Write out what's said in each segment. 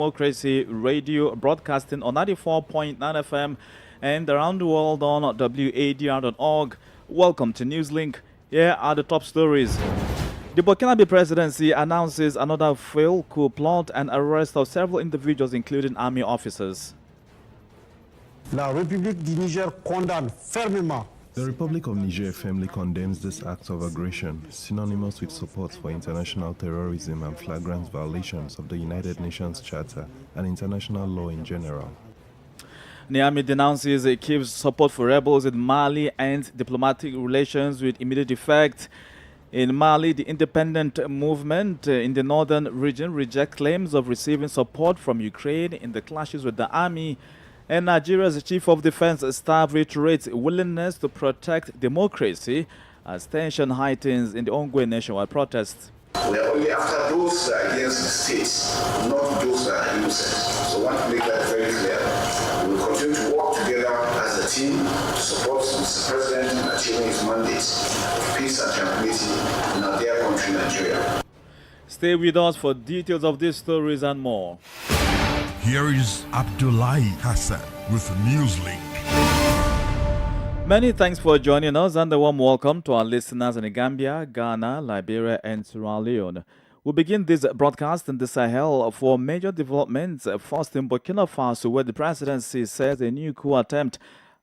Democracy Radio, broadcasting on 94.9 FM and around the world on wadr.org. Welcome to Newslink. Here are the top stories. The Burkinabe presidency announces another failed coup plot and arrest of several individuals, including army officers. La République du Niger condamne fermement. The Republic of Niger firmly condemns this act of aggression, synonymous with support for international terrorism and flagrant violations of the United Nations Charter and international law in general. Niamey denounces it keeps support for rebels in Mali and diplomatic relations with immediate effect. In Mali, the independent movement in the northern region rejects claims of receiving support from Ukraine in the clashes with the army. And Nigeria's Chief of Defense Staff reiterates willingness to protect democracy as tension heightens in the ongoing nationwide protests. We are only after those that are against the state, not those that are innocent. So I want to make that very clear. We will continue to work together as a team to support Mr. President in achieving his mandate of peace and tranquility in our dear country, Nigeria. Stay with us for details of these stories and more. Here is Abdullahi Hassan with Newslink. Many thanks for joining us and a warm welcome to our listeners in Gambia, Ghana, Liberia and Sierra Leone. We begin this broadcast in the Sahel for major developments first in Burkina Faso, where the presidency says a new coup attempt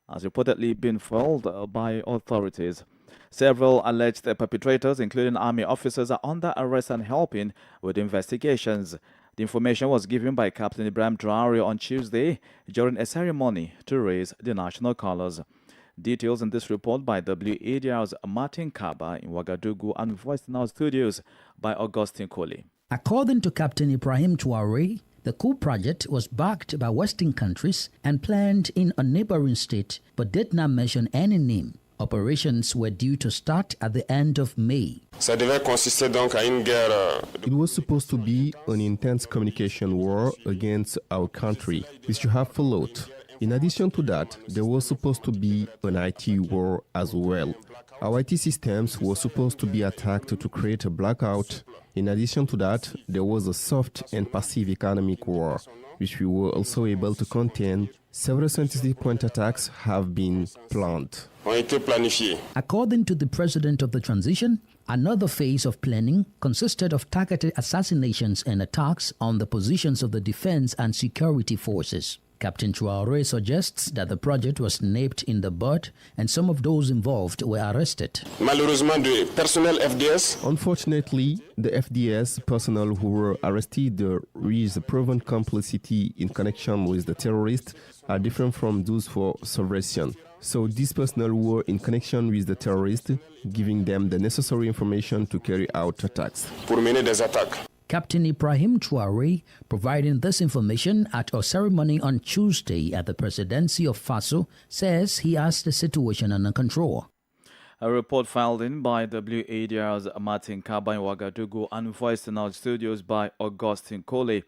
has reportedly been foiled by authorities. Several alleged perpetrators, including army officers, are under arrest and helping with investigations. The information was given by Captain Ibrahim Traore on Tuesday during a ceremony to raise the national colors. Details in this report by WADR's Martin Kaba in Ouagadougou and voiced in our studios by Augustine Coley. According to Captain Ibrahim Traore, the coup project was backed by Western countries and planned in a neighboring state but did not mention any name. Operations were due to start at the end of May. It was supposed to be an intense communication war against our country, which you have followed. In addition to that, there was supposed to be an IT war as well. Our IT systems were supposed to be attacked to create a blackout. In addition to that, there was a soft and passive economic war, which we were also able to contain. Several scientific point attacks have been planned. According to the president of the transition, another phase of planning consisted of targeted assassinations and attacks on the positions of the defense and security forces. Captain Traore suggests that the project was nipped in the bud and some of those involved were arrested. Unfortunately, the FDS personnel who were arrested with proven complicity in connection with the terrorists are different from those for subversion. So these personnel were in connection with the terrorists, giving them the necessary information to carry out attacks. Captain Ibrahim Traore providing this information at a ceremony on Tuesday at the presidency of Faso says he has the situation under control. A report filed in by WADR's Martin Kaba in Ouagadougou and voiced in our studios by Augustine Coley.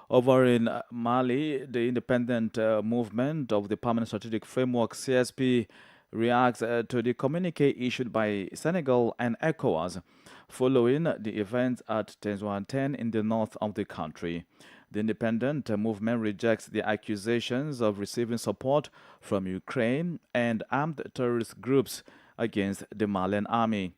Over in Mali, the independent movement of the Permanent Strategic Framework, CSP, reacts to the communique issued by Senegal and ECOWAS following the events at Tenzouanten in the north of the country. The independent movement rejects the accusations of receiving support from Ukraine and armed terrorist groups against the Malian army.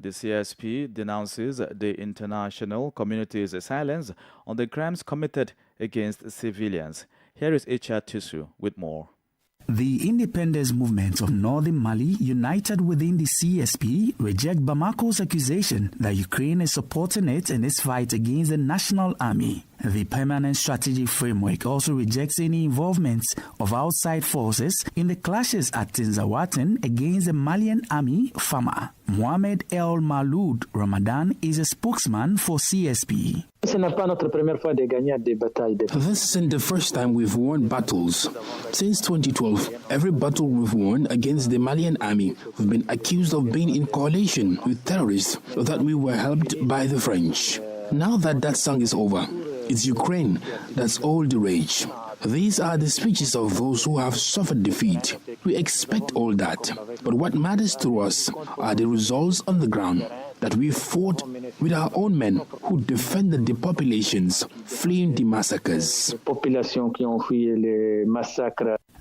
The CSP denounces the international community's silence on the crimes committed against civilians. Here is Echa Tisu with more. The independence movement of northern Mali, united within the CSP, reject Bamako's accusation that Ukraine is supporting it in its fight against the national army. The Permanent Strategic Framework also rejects any involvement of outside forces in the clashes at Tenzouanten against the Malian army, FAMA. Mohamed El Maloud Ramadan is a spokesman for CSP. This isn't the first time we've won battles. Since 2012, every battle we've won against the Malian army, we've been accused of being in coalition with terrorists or that we were helped by the French. Now that song is over, it's Ukraine that's all the rage. These are the speeches of those who have suffered defeat. We expect all that. But what matters to us are the results on the ground, that we fought with our own men who defended the populations fleeing the massacres.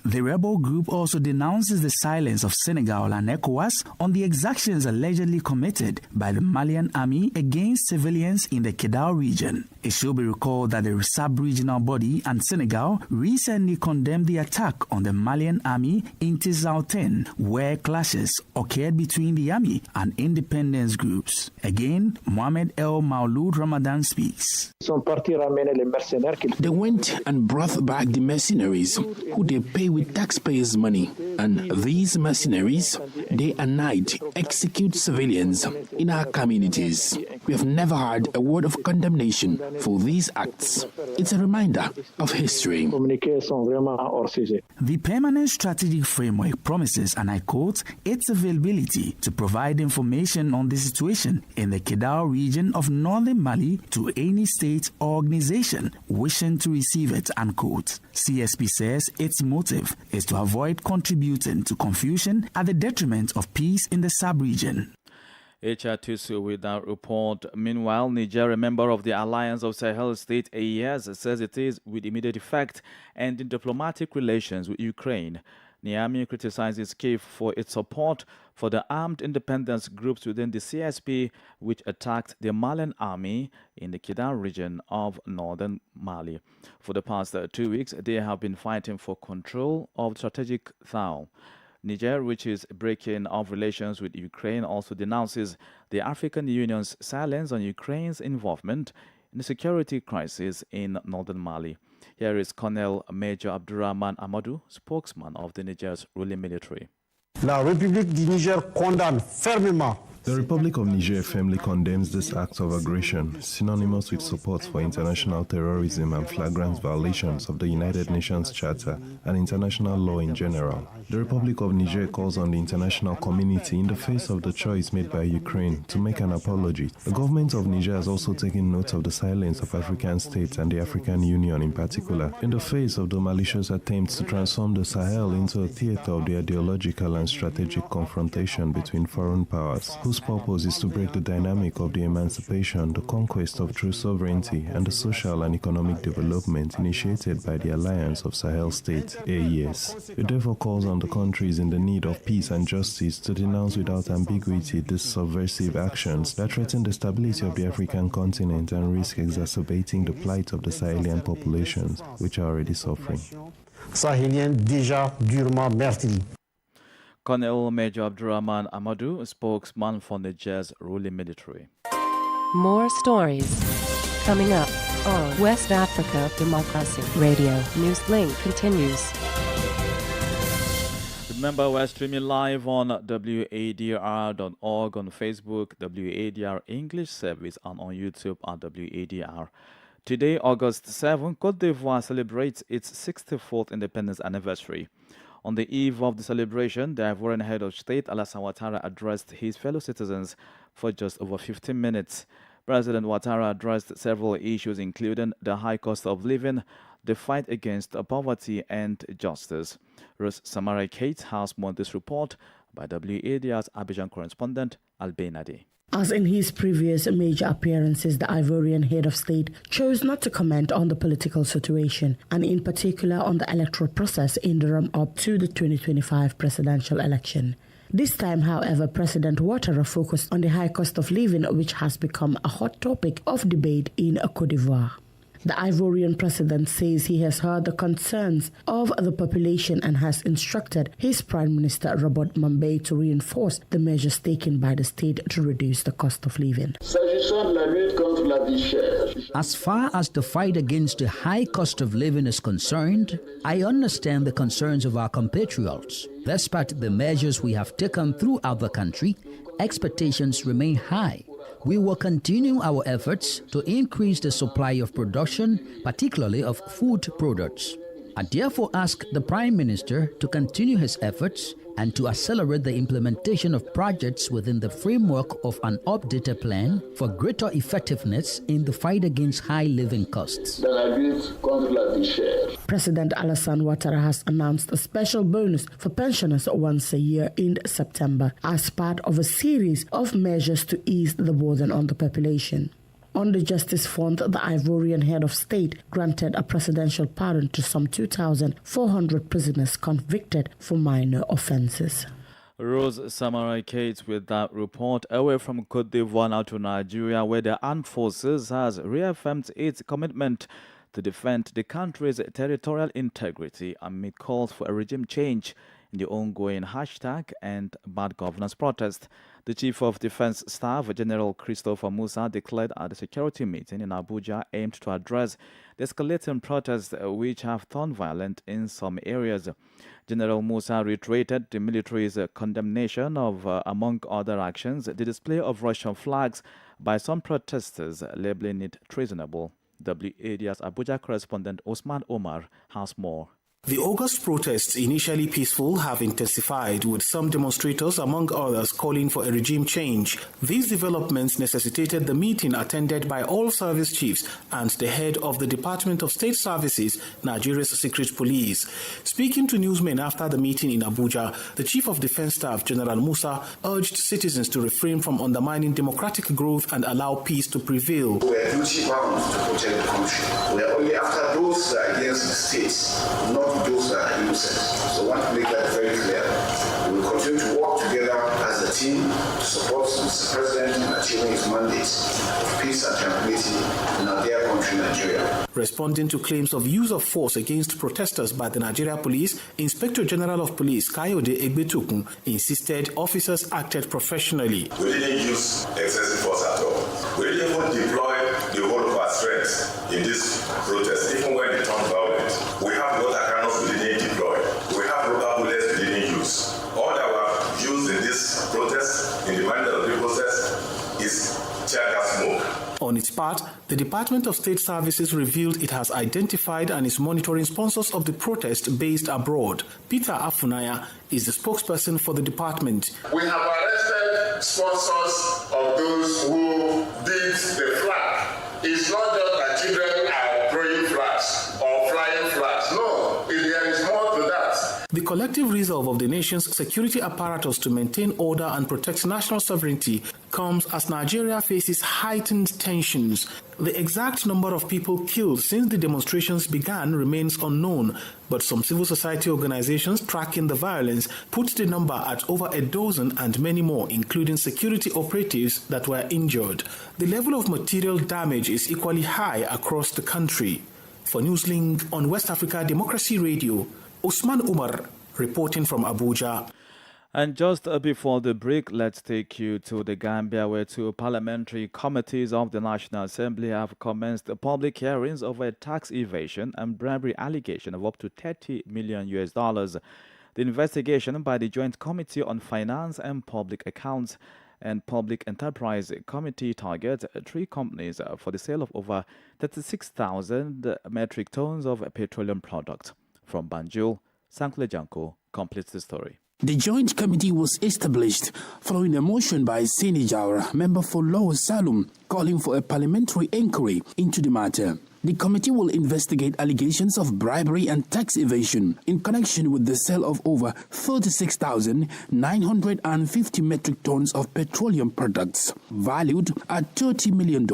The rebel group also denounces the silence of Senegal and ECOWAS on the exactions allegedly committed by the Malian army against civilians in the Kidal region. It should be recalled that the sub-regional body and Senegal recently condemned the attack on the Malian army in Tizaouten, where clashes occurred between the army and independence groups. Again, Mohamed El Maulud Ramadan speaks. They went and brought back the mercenaries who they pay with taxpayers' money, and these mercenaries, day and night, execute civilians in our communities. We have never heard a word of condemnation for these acts. It's a reminder of history. The permanent strategic framework promises, and I quote, its availability to provide information on the situation in the Kidal region of northern Mali to any state or organization wishing to receive it, unquote. CSP says its motive is to avoid contributing to confusion at the detriment of peace in the sub-region. HR2 with that report. Meanwhile, Niger, a member of the Alliance of Sahel State AES, says it is with immediate effect ending diplomatic relations with Ukraine. Niamey criticizes Kyiv for its support for the armed independence groups within the CSP, which attacked the Malian army in the Kidal region of northern Mali. For the past 2 weeks, they have been fighting for control of strategic Thao. Niger, which is breaking off relations with Ukraine, also denounces the African Union's silence on Ukraine's involvement in the security crisis in northern Mali. Here is Colonel Major Abdurrahman Amadou, spokesman of the Niger's ruling military. La République du Niger condamne fermement. The Republic of Niger firmly condemns this act of aggression, synonymous with support for international terrorism and flagrant violations of the United Nations Charter and international law in general. The Republic of Niger calls on the international community, in the face of the choice made by Ukraine, to make an apology. The government of Niger has also taken note of the silence of African states and the African Union in particular, in the face of the malicious attempts to transform the Sahel into a theater of the ideological and strategic confrontation between foreign powers, whose purpose is to break the dynamic of the emancipation, the conquest of true sovereignty, and the social and economic development initiated by the Alliance of Sahel States, AES. It therefore calls on the countries in the need of peace and justice to denounce without ambiguity these subversive actions that threaten the stability of the African continent and risk exacerbating the plight of the Sahelian populations, which are already suffering. Sahélien déjà durement meurtri. Colonel Major Abdurrahman Amadou, spokesman for Niger's ruling military. More stories coming up on West Africa Democracy Radio. Newslink continues. Remember, we're streaming live on wadr.org, on Facebook, WADR English Service, and on YouTube at WADR. Today, August 7, Côte d'Ivoire celebrates its 64th independence anniversary. On the eve of the celebration, the Ivorian head of state, Alassane Ouattara, addressed his fellow citizens for just over 15 minutes. President Ouattara addressed several issues, including the high cost of living, the fight against poverty, and justice. Rose Samara Kate has more on this report by WADR's Abidjan correspondent, Albenadi. As in his previous major appearances, the Ivorian head of state chose not to comment on the political situation, and in particular on the electoral process in the run-up to the 2025 presidential election. This time, however, President Ouattara focused on the high cost of living, which has become a hot topic of debate in Côte d'Ivoire. The Ivorian president says he has heard the concerns of the population and has instructed his Prime Minister Robert Mambey to reinforce the measures taken by the state to reduce the cost of living. As far as the fight against the high cost of living is concerned, I understand the concerns of our compatriots. Despite the measures we have taken throughout the country, expectations remain high. We will continue our efforts to increase the supply of production, particularly of food products. I therefore ask the Prime Minister to continue his efforts and to accelerate the implementation of projects within the framework of an updated plan for greater effectiveness in the fight against high living costs. President Alassane Ouattara has announced a special bonus for pensioners once a year in September as part of a series of measures to ease the burden on the population. On the Justice Front, the Ivorian head of state granted a presidential pardon to some 2,400 prisoners convicted for minor offenses. Rose Samarai Kate with that report. Away from Cote d'Ivoire now to Nigeria, where the armed forces has reaffirmed its commitment to defend the country's territorial integrity amid calls for a regime change in the ongoing hashtag and bad governance protest. The Chief of Defense Staff, General Christopher Musa, declared at a security meeting in Abuja aimed to address the escalating protests which have turned violent in some areas. General Musa reiterated the military's condemnation of, among other actions, the display of Russian flags by some protesters, labeling it treasonable. WADR's Abuja correspondent Osman Omar has more. The August protests, initially peaceful, have intensified, with some demonstrators, among others, calling for a regime change. These developments necessitated the meeting attended by all service chiefs and the head of the Department of State Services, Nigeria's secret police. Speaking to newsmen after the meeting in Abuja, the Chief of Defense Staff, General Musa, urged citizens to refrain from undermining democratic growth and allow peace to prevail. We are duty bound to protect the country. We are only after those that are against the states, not those that are innocent. So I want to make that very clear. We will continue to work together as a team to support Mr. President in achieving his mandate of peace and tranquility in our dear country, Nigeria. Responding to claims of use of force against protesters by the Nigeria Police, Inspector General of Police Kayode Egbetukun insisted officers acted professionally. We didn't use excessive force at all. We didn't even deploy the whole of our strength in this protest, even when they turned violent. We have water cannons we didn't deploy. We have rubber bullets we didn't use. All that we have used in this protest, in the manner of the process, is tear gas smoke. On its part, the Department of State Services revealed it has identified and is monitoring sponsors of the protest based abroad. Peter Afunaya is the spokesperson for the department. We have arrested sponsors of those who beat the flag. It's not just that children are throwing flags or flying flags. No, there is more to that. The collective resolve of the nation's security apparatus to maintain order and protect national sovereignty comes as Nigeria faces heightened tensions. The exact number of people killed since the demonstrations began remains unknown, but some civil society organizations tracking the violence put the number at over a dozen and many more, including security operatives that were injured. The level of material damage is equally high across the country. For Newslink on West Africa Democracy Radio, Osman Umar reporting from Abuja. And just before the break, let's take you to the Gambia, where two parliamentary committees of the National Assembly have commenced public hearings over a tax evasion and bribery allegation of up to $30 million. The investigation by the Joint Committee on Finance and Public Accounts and Public Enterprise Committee targets three companies for the sale of over 36,000 metric tons of petroleum products. From Banjul, Sankle Janko completes the story. The Joint Committee was established following a motion by Senegal, member for Lower Salum, calling for a parliamentary inquiry into the matter. The committee will investigate allegations of bribery and tax evasion in connection with the sale of over 36,950 metric tons of petroleum products, valued at $30 million.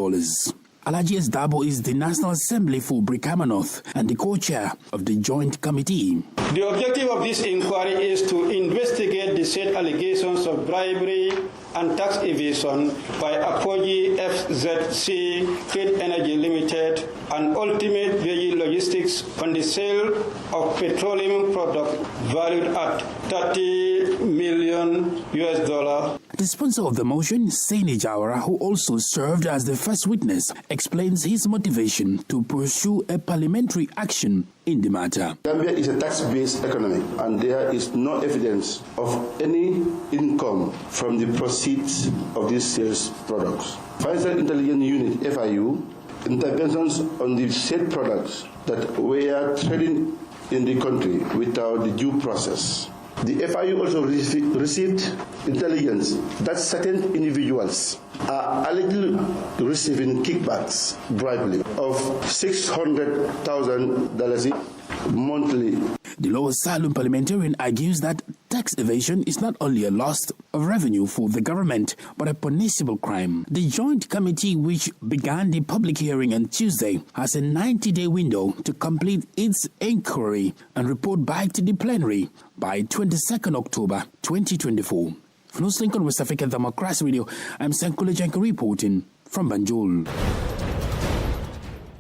Alhaji S. Dabo is the National Assembly for Brikama North and the co-chair of the Joint Committee. The objective of this inquiry is to investigate the said allegations of bribery and tax evasion by Apogi FZC Trade Energy Limited and Ultimate Veggie Logistics on the sale of petroleum products valued at $30 million. The sponsor of the motion, Sani Jawara, who also served as the first witness, explains his motivation to pursue a parliamentary action in the matter. Gambia is a tax-based economy, and there is no evidence of any income from the proceeds of these sales products. Financial Intelligence Unit, FIU, interventions on the said products that were trading in the country without the due process The FIU also received intelligence that certain individuals are allegedly receiving kickbacks, bribery of $600,000 monthly. The Lower Salem parliamentarian argues that tax evasion is not only a loss of revenue for the government, but a punishable crime. The Joint Committee, which began the public hearing on Tuesday, has a 90-day window to complete its inquiry and report back to the plenary by 22nd October 2024. For Newslink on West African Democracy Radio, I'm Sankula Janka reporting from Banjul.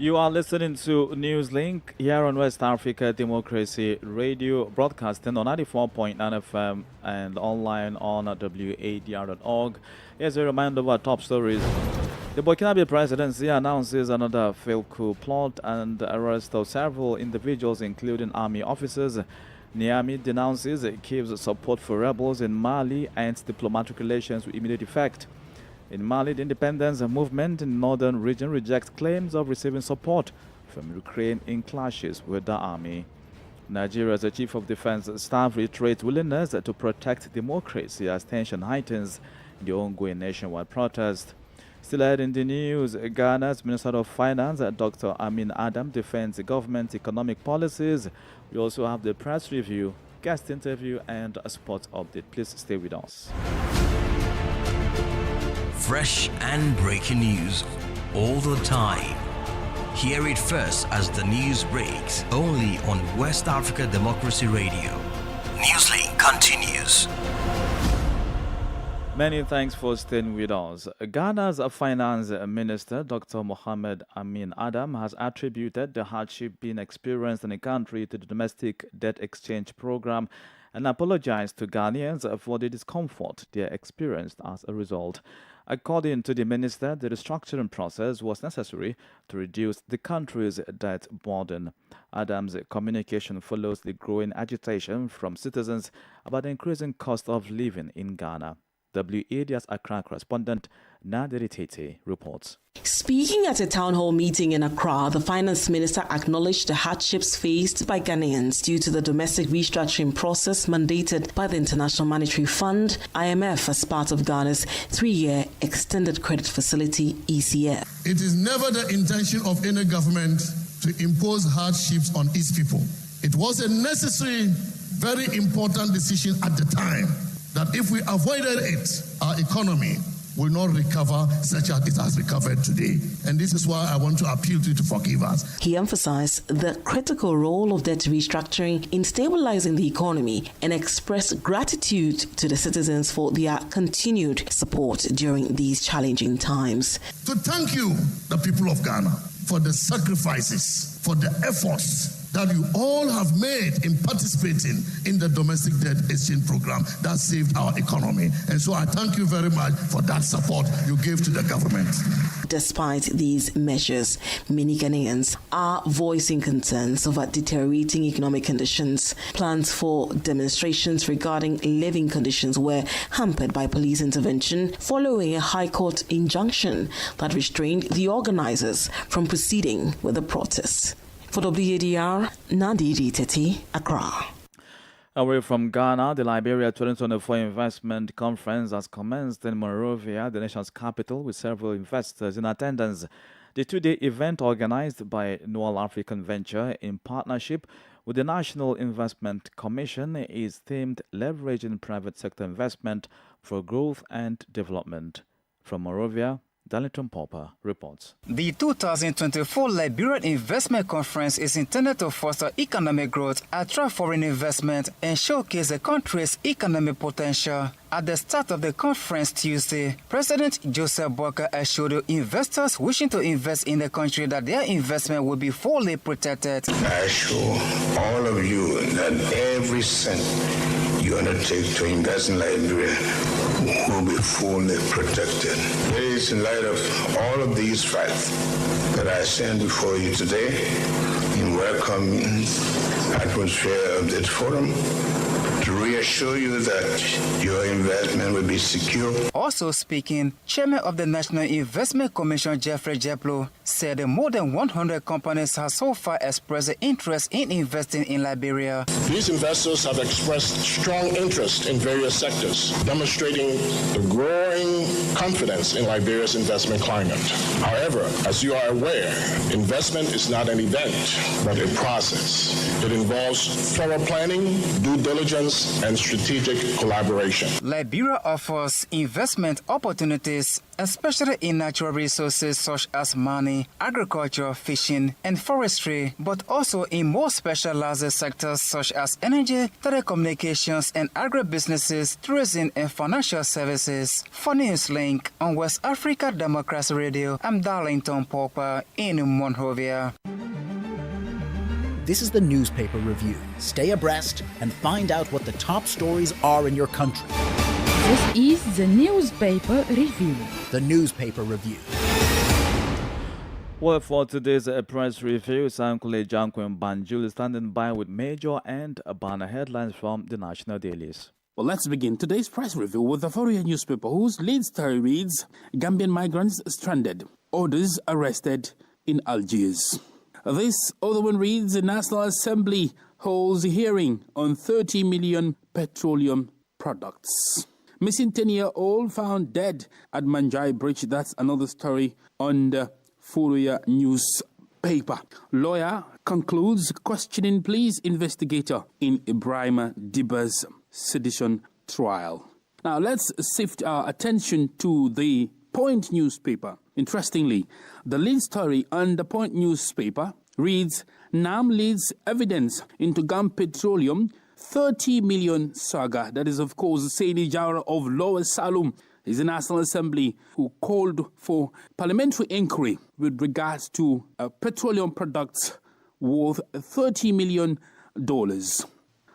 You are listening to Newslink here on West Africa Democracy Radio, broadcasting on 94.9 FM and online on wadr.org. Here's a reminder of our top stories. The Burkinabe presidency announces another failed coup plot and arrest of several individuals, including army officers. Niamey denounces Kiev's support for rebels in Mali and diplomatic relations with immediate effect. In Mali, the independence movement in the northern region rejects claims of receiving support from Ukraine in clashes with the army. Nigeria's chief of defense staff reiterates willingness to protect democracy as tension heightens in the ongoing nationwide protest. Still ahead in the news, Ghana's Minister of Finance, Dr. Amin Adam, defends the government's economic policies. We also have the press review, guest interview, and a sports update. Please stay with us. Fresh and breaking news all the time. Hear it first as the news breaks, only on West Africa Democracy Radio. Newslink continues. Many thanks for staying with us. Ghana's Finance Minister, Dr. Mohamed Amin Adam, has attributed the hardship being experienced in the country to the domestic debt exchange program and apologized to Ghanaians for the discomfort they experienced as a result. According to the minister, the restructuring process was necessary to reduce the country's debt burden. Adam's communication follows the growing agitation from citizens about the increasing cost of living in Ghana. WAD's Accra correspondent Nadiri Tete reports. Speaking at a town hall meeting in Accra, the finance minister acknowledged the hardships faced by Ghanaians due to the domestic restructuring process mandated by the International Monetary Fund, IMF, as part of Ghana's 3-year extended credit facility, ECF. It is never the intention of any government to impose hardships on its people. It was a necessary, very important decision at the time that if we avoided it, our economy will not recover such as it has recovered today. And this is why I want to appeal to you to forgive us. He emphasized the critical role of debt restructuring in stabilizing the economy and expressed gratitude to the citizens for their continued support during these challenging times. To thank you, the people of Ghana, for the sacrifices, for the efforts that you all have made in participating in the domestic debt exchange program that saved our economy. And so I thank you very much for that support you gave to the government. Despite these measures, many Ghanaians are voicing concerns over deteriorating economic conditions. Plans for demonstrations regarding living conditions were hampered by police intervention following a High Court injunction that restrained the organizers from proceeding with the protests. For WADR, Nadiri Tete, Accra. Away from Ghana, the Liberia 2024 Investment Conference has commenced in Monrovia, the nation's capital, with several investors in attendance. The two-day event, organized by Noel African Venture in partnership with the National Investment Commission, is themed Leveraging Private Sector Investment for Growth and Development. From Monrovia, Darlington Popper reports. The 2024 Liberian Investment Conference is intended to foster economic growth, attract foreign investment, and showcase the country's economic potential. At the start of the conference Tuesday, President Joseph Boakai assured investors wishing to invest in the country that their investment will be fully protected. I assure all of you that every cent you undertake to invest in Liberia will be fully protected. It is in light of all of these facts that I stand before you today in welcoming atmosphere of this forum to reassure you that your investment will be secure. Also speaking, Chairman of the National Investment Commission, Jeffrey Jeplo, said more than 100 companies have so far expressed interest in investing in Liberia. These investors have expressed strong interest in various sectors, demonstrating the growing confidence in Liberia's investment climate. However, as you are aware, investment is not an event, but a process. It involves thorough planning, due diligence, and strategic collaboration. Liberia offers investment opportunities, especially in natural resources such as money, agriculture, fishing, and forestry, but also in more specialized sectors such as energy, telecommunications, and agribusinesses, tourism, and financial services. For Newslink on West Africa Democracy Radio, I'm Darlington Popper in Monrovia. This is the newspaper review. Stay abreast and find out what the top stories are in your country. This is the newspaper review. The newspaper review. Well, for today's press review, Sankule Jankwin Banjul is standing by with major and banner headlines from the national dailies. Well, let's begin today's press review with the Fourier newspaper, whose lead story reads, Gambian migrants stranded, others arrested in Algiers. This other one reads, the National Assembly holds a hearing on 30 million petroleum products. Missing 10-year-old found dead at Manjai Bridge. That's another story on the Fourier newspaper. Lawyer concludes questioning police investigator in Ibrahim Diba's sedition trial. Now let's shift our attention to the Point newspaper. Interestingly, the lead story on the Point newspaper reads, NAM leads evidence into GAM Petroleum 30 million saga. That is, of course, Saini Jawara of Lower Salum is the National Assembly who called for parliamentary inquiry with regards to petroleum products worth $30 million.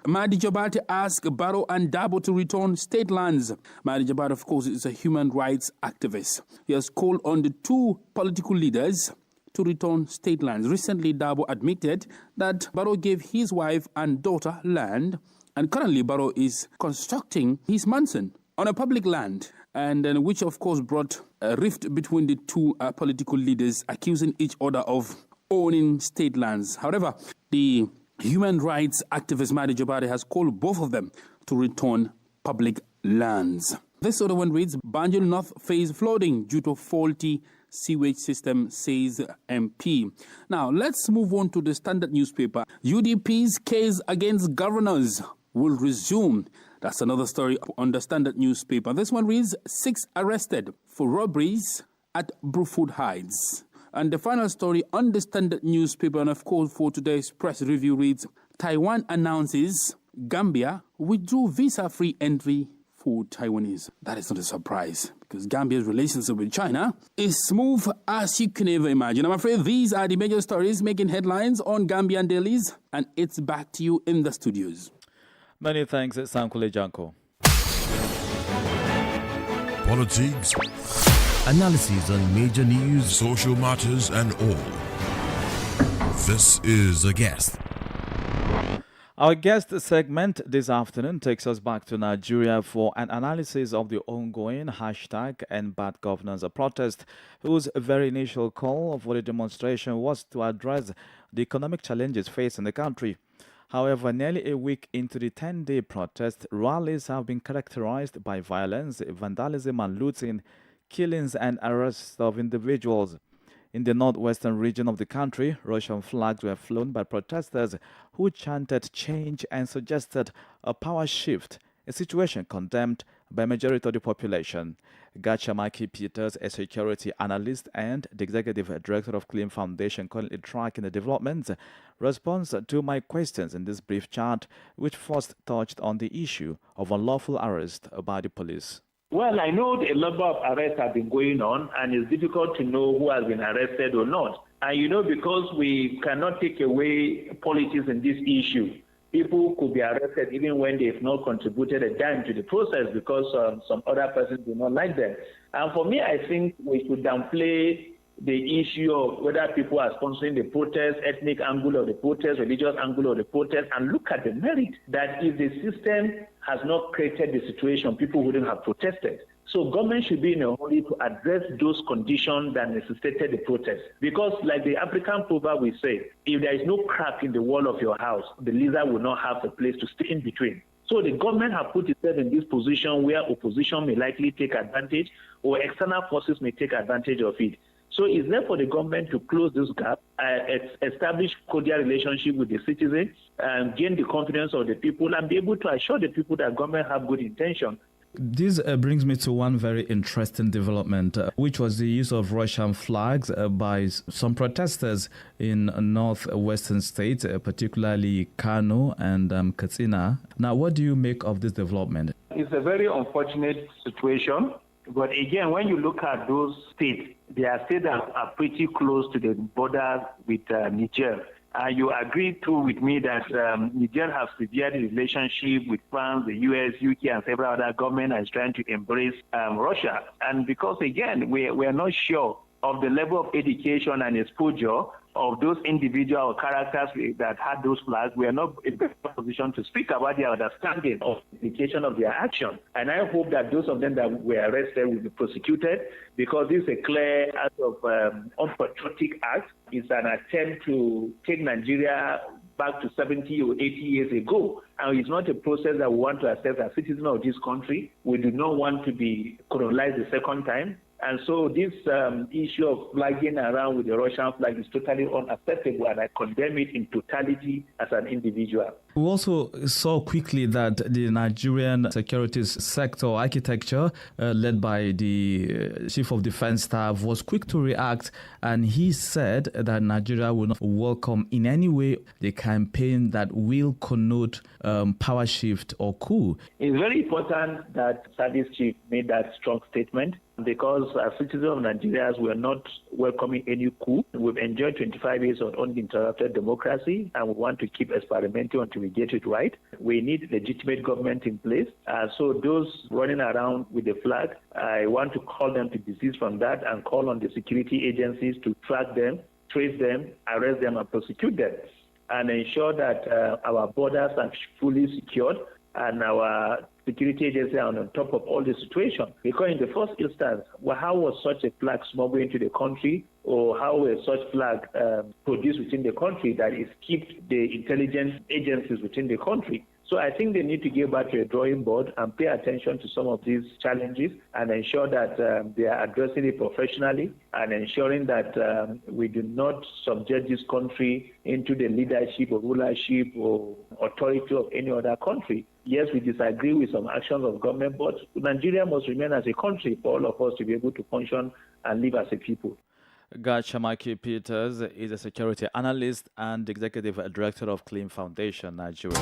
Mahdi Jabati asked Barrow and Dabo to return state lands. Mahdi Jabati, of course, is a human rights activist. He has called on the two political leaders to return state lands. Recently, Dabo admitted that Barrow gave his wife and daughter land, and currently Barrow is constructing his mansion on a public land, and which, of course, brought a rift between the two political leaders, accusing each other of owning state lands. However, the human rights activist Mahdi Jabari has called both of them to return public lands. This other one reads, Banjul North face flooding due to faulty sewage system, says MP. Now, let's move on to the Standard newspaper. UDP's case against governors will resume. That's another story on the Standard newspaper. This one reads, 6 arrested for robberies at Bruford Heights. And the final story on the Standard newspaper, and of course for today's press review, reads, Taiwan announces Gambia withdrew visa-free entry for Taiwanese. That is not a surprise, because Gambia's relationship with China is smooth as you can ever imagine. I'm afraid these are the major stories making headlines on Gambian dailies, and it's back to you in the studios. Many thanks, Sankule Janko. Politics, analysis on major news, social matters, and all. This is A Guest. Our guest segment this afternoon takes us back to Nigeria for an analysis of the ongoing hashtag and bad governance protest, whose very initial call for the demonstration was to address the economic challenges facing the country. However, nearly a week into the 10-day protest, rallies have been characterized by violence, vandalism and looting, killings and arrests of individuals. In the northwestern region of the country, Russian flags were flown by protesters who chanted change and suggested a power shift, a situation condemned by a majority of the population. Gachamaki Peters, a security analyst and the executive director of Clean Foundation, currently tracking the developments, responds to my questions in this brief chat, which first touched on the issue of unlawful arrest by the police. Well, I know a number of arrests have been going on, and it's difficult to know who has been arrested or not. And because we cannot take away politics in this issue, people could be arrested even when they have not contributed a dime to the process because some other persons do not like them. And for me, I think we should downplay the issue of whether people are sponsoring the protest, ethnic angle of the protest, religious angle of the protest, and look at the merit that if the system has not created the situation, people wouldn't have protested. So government should be in a hurry to address those conditions that necessitated the protest. Because like the African proverb we say, if there is no crack in the wall of your house, the lizard will not have a place to stay in between. So the government have put itself in this position where opposition may likely take advantage or external forces may take advantage of it. So it's there for the government to close this gap, establish cordial relationship with the citizens, and gain the confidence of the people and be able to assure the people that government have good intention. This brings me to one very interesting development, which was the use of Russian flags by some protesters in northwestern states, particularly Kano and Katsina. Now, what do you make of this development? It's a very unfortunate situation. But again, when you look at those states, they are states that are pretty close to the border with Niger. You agree too with me that Niger has severed the relationship with France, the US, UK, and several other governments is trying to embrace Russia. And because, again, we are not sure of the level of education and exposure of those individual characters that had those flags, we are not in a position to speak about their understanding of the implication of their action. And I hope that those of them that were arrested will be prosecuted, because this is a clear act of unpatriotic act. It's an attempt to take Nigeria back to 70 or 80 years ago. And it's not a process that we want to accept as citizens of this country. We do not want to be colonized the second time. And so this issue of flagging around with the Russian flag is totally unacceptable, and I condemn it in totality as an individual. We also saw quickly that the Nigerian security sector architecture, led by the Chief of Defense Staff, was quick to react, and he said that Nigeria will not welcome in any way the campaign that will connote power shift or coup. It's very important that Service Chief made that strong statement, because as citizens of Nigeria, we are not welcoming any coup. We've enjoyed 25 years of uninterrupted democracy, and we want to keep experimenting until we get it right. We need legitimate government in place. So those running around with the flag, I want to call them to desist from that and call on the security agencies to track them, trace them, arrest them, and prosecute them, and ensure that our borders are fully secured and our security agencies are on top of all the situation. Because in the first instance, how was such a flag smuggled into the country, or how was such flag produced within the country that is kept the intelligence agencies within the country? So I think they need to get back to a drawing board and pay attention to some of these challenges and ensure that they are addressing it professionally and ensuring that we do not subject this country into the leadership or rulership or authority of any other country. Yes, we disagree with some actions of government, but Nigeria must remain as a country for all of us to be able to function and live as a people. Gachamaki Peters is a security analyst and executive director of Clean Foundation, Nigeria.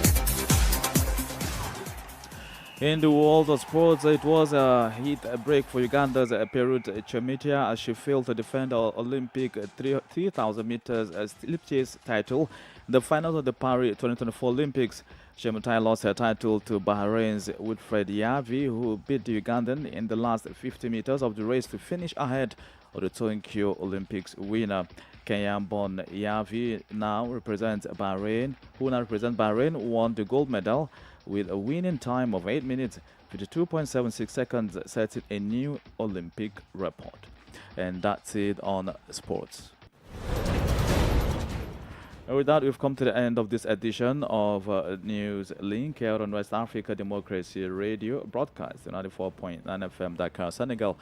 In the world of sports, it was a hit break for Uganda's Perut Chemitia as she failed to defend her Olympic 3,000 meters steeplechase title in the finals of the Paris 2024 Olympics. Chemitia lost her title to Bahrain's Wilfred Yavi, who beat the Ugandan in the last 50 meters of the race to finish ahead of the Tokyo Olympics winner. Kenyan-born Yavi now represents Bahrain, won the gold medal with a winning time of 8 minutes, 52.76 seconds, setting a new Olympic record. And that's it on sports. And with that, we've come to the end of this edition of Newslink here on West Africa Democracy Radio, broadcast on 94.9 FM Dakar, Senegal.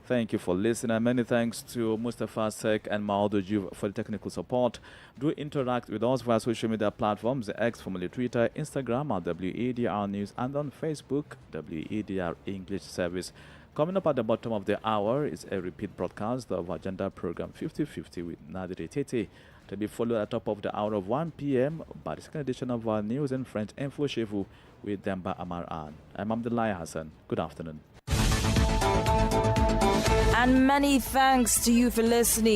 Thank you for listening, and many thanks to Mustafa Sek and Maodo Juve for the technical support. Do interact with us via social media platforms, X, formerly Twitter, Instagram at WADR News, and on Facebook, WADR English Service. Coming up at the bottom of the hour is a repeat broadcast of Agenda Program 50/50 with Nadire Tete, to be followed at the top of the hour of 1 p.m. by the second edition of our News in French Info Chez Vous with Demba Amar An. I'm Abdullah Hassan. Good afternoon. And many thanks to you for listening.